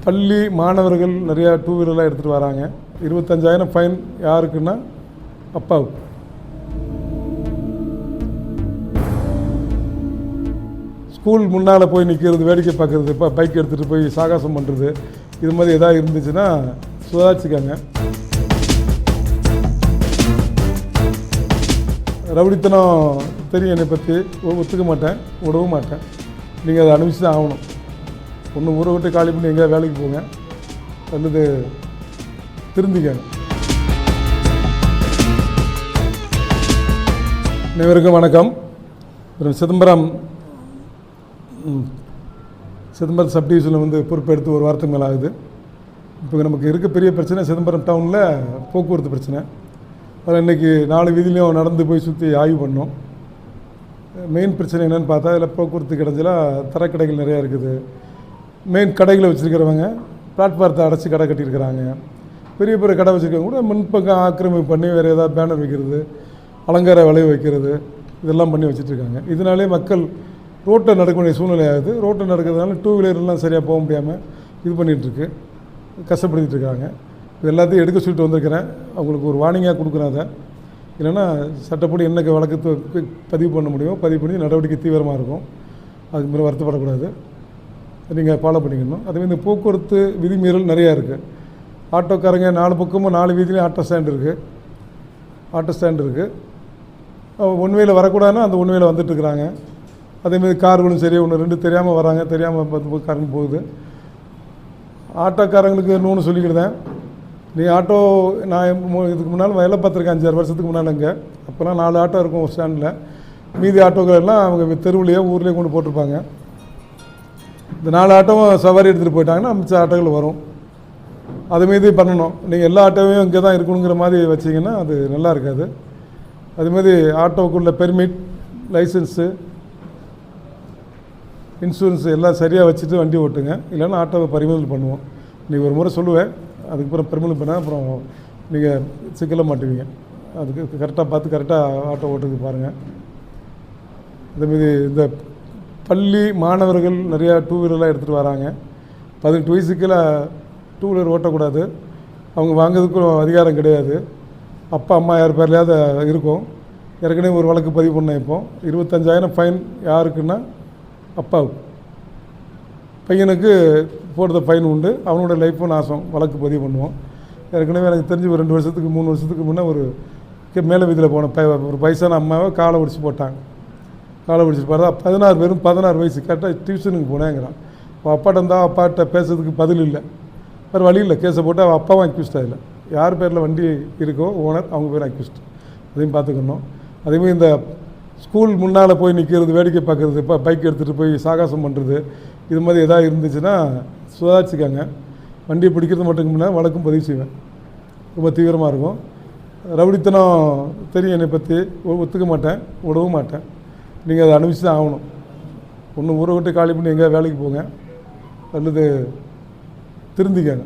பள்ளி மாணவர்கள் நிறையா டூ வீலர்லாம் எடுத்துகிட்டு வராங்க. 25,000 ஃபைன். யாருக்குன்னா அப்பாவுக்கு. ஸ்கூல் முன்னால் போய் நிற்கிறது, வேடிக்கை பார்க்குறது, பைக் எடுத்துகிட்டு போய் சாகசம் பண்ணுறது, இது மாதிரி எதாவது இருந்துச்சுன்னா சுதாரிச்சுக்காங்க. ரவுடித்தனம் தெரியும் என்னை பற்றி, ஒத்துக்க மாட்டேன், விடவும் மாட்டேன். நீங்கள் அதை அனுபவிச்சு தான் ஆகணும். ஒன்று ஊரை விட்டு காலி பண்ணி எங்கேயா வேலைக்கு போங்க, அல்லது திருந்திக்காங்க. அனைவருக்கும் வணக்கம். சிதம்பரம் சப்டிவிஷனில் பொறுப்பெடுத்து ஒரு வாரத்துக்கு மேலே ஆகுது. இப்போ நமக்கு இருக்க பெரிய பிரச்சனை சிதம்பரம் டவுனில் போக்குவரத்து பிரச்சனை. அதில் இன்றைக்கி 4 வீதியிலையும் நடந்து போய் சுற்றி ஆய்வு பண்ணோம். மெயின் பிரச்சனை என்னென்னு பார்த்தா, இதில் போக்குவரத்து கிடைச்சலாக தரக்கடைகள் நிறையா இருக்குது. மெயின் கடைகளை வச்சுருக்கிறவங்க பிளாட்ஃபாரத்தை அடைச்சி கடை கட்டியிருக்கிறாங்க. பெரிய பெரிய கடை வச்சுருக்கவங்க கூட முன்பக்கம் ஆக்கிரமிப்பு பண்ணி வேறு ஏதாவது பேனர் வைக்கிறது, அலங்கார விளைவு வைக்கிறது, இதெல்லாம் பண்ணி வச்சுட்ருக்காங்க. இதனாலே மக்கள் ரோட்டில் நடக்க வேண்டிய சூழ்நிலை ஆகுது. ரோட்டில் நடக்கிறதுனால டூ வீலர்லாம் சரியாக போக முடியாமல் இது பண்ணிகிட்ருக்கு, கஷ்டப்படுத்திட்டு இருக்காங்க. இது எல்லாத்தையும் எடுக்க சொல்லிட்டு வந்திருக்கிறேன். அவங்களுக்கு ஒரு வார்னிங்காக கொடுக்குறேன். அதை இல்லைன்னா சட்டப்படி என்ன வழக்கு பதிவு பண்ண முடியும், பதிவு பண்ணி நடவடிக்கை தீவிரமாக இருக்கும். அதுக்கு மேலே வருத்தப்படக்கூடாது. நீங்கள் ஃபாலோ பண்ணிக்கணும். அதேமாதிரி இந்த போக்குவரத்து விதிமீறல் நிறையா இருக்குது. ஆட்டோக்காரங்க 4 பக்கமும் 4 வீதியிலையும் ஆட்டோ ஸ்டாண்ட் இருக்குது. ஒன் வேயில் வரக்கூடாதுன்னா அந்த ஒன் வேயில் வந்துட்டுருக்குறாங்க. அதேமாதிரி கார்களும் சரி, 1-2 தெரியாமல் வராங்க, தெரியாமல் காரங்க போகுது. ஆட்டோக்காரங்களுக்கு இன்னொன்று சொல்லிக்கிட்டேன். நீ ஆட்டோ, நான் இதுக்கு முன்னால் வேலை பார்த்துருக்கேன் 5-6 வருஷத்துக்கு முன்னால். இங்கே அப்போலாம் 4 ஆட்டோ இருக்கும் ஒரு ஸ்டாண்டில். மீதி ஆட்டோக்கள் எல்லாம் அவங்க தெருவுலேயோ ஊர்லேயே கொண்டு போட்டிருப்பாங்க. இந்த 4 ஆட்டோவும் சவாரி எடுத்துகிட்டு போயிட்டாங்கன்னா மிச்ச ஆட்டோக்கள் வரும். அதுமாரி பண்ணணும். நீங்கள் எல்லா ஆட்டோவையும் இங்கே தான் இருக்கணுங்கிற மாதிரி வச்சிங்கன்னா அது நல்லா இருக்காது. அதுமாரி ஆட்டோவுக்குள்ள பெர்மிட், லைசன்ஸு, இன்சூரன்ஸு எல்லாம் சரியாக வச்சுட்டு வண்டி ஓட்டுங்க. இல்லைன்னா ஆட்டோவை பறிமுதல் பண்ணுவோம். நீங்கள் ஒரு முறை சொல்லுவேன், அதுக்கப்புறம் பறிமுதல் பண்ணால் அப்புறம் நீங்கள் சிக்கல மாட்டுவீங்க. அதுக்கு கரெக்டாக பார்த்து கரெக்டாக ஆட்டோ ஓட்டுறதுக்கு பாருங்கள். அதேமாரி இந்த பள்ளி மாணவர்கள் நிறையா டூ வீலர்லாம் எடுத்துகிட்டு வராங்க. 18 வயசுக்குள்ள டூ வீலர் ஓட்டக்கூடாது. அவங்க வாங்கிறதுக்கும் அதிகாரம் கிடையாது. அப்பா அம்மா யார் பேர்லையாவது இருக்கும். ஏற்கனவே ஒரு வழக்கு பதிவு பண்ணேன். இப்போ 25,000 ஃபைன். யாருக்குன்னா அப்பாவுக்கு. பையனுக்கு போடுற ஃபைன் உண்டு. அவனோட லைஃப்பும் நாசம். வழக்கு பதிவு பண்ணுவோம். ஏற்கனவே எனக்கு தெரிஞ்சு ஒரு 2 வருஷத்துக்கு 3 வருஷத்துக்கு முன்னே ஒரு மேலே வீதியில் போன ஒரு வயசான அம்மாவை காலை ஒடிச்சு போட்டாங்க. காலை ஒடிச்சு பார்த்தா 16 வயசு. கரெக்டாக டியூஷனுக்கு போனேங்கிறான். அவள் அப்பாட்ட இருந்தால் அப்பாட்ட பேசுறதுக்கு பதில் இல்லை. வேறு வழி இல்லை. கேஸை போட்டு அவள் அப்பாவும் அக்யூஸ்ட் ஆகலை. யார் பேரில் வண்டி இருக்கோ ஓனர், அவங்க பேர் அக்யூஸ்ட். அதையும் பார்த்துக்கணும். அதேமாதிரி இந்த ஸ்கூல் முன்னால் போய் நிற்கிறது, வேடிக்கை பார்க்குறது, பைக் எடுத்துகிட்டு போய் சாகசம் பண்ணுறது, இது மாதிரி எதாவது இருந்துச்சுன்னா சுதாரிச்சுக்காங்க. வண்டியை பிடிக்கிறது மட்டும் முன்னாடி வழக்கும் பதிவு செய்வேன். ரொம்ப தீவிரமாக இருக்கும். ரவுடித்தனம் தெரியும் என்னை பற்றி, ஒத்துக்க மாட்டேன், விடவும் மாட்டேன். நீங்கள் அதை அனுபவிச்சு தான் ஆகணும். ஒன்று ஊரை விட்டு காலி பண்ணி எங்கேயா வேலைக்கு போங்க, அல்லது திருந்திக்காங்க.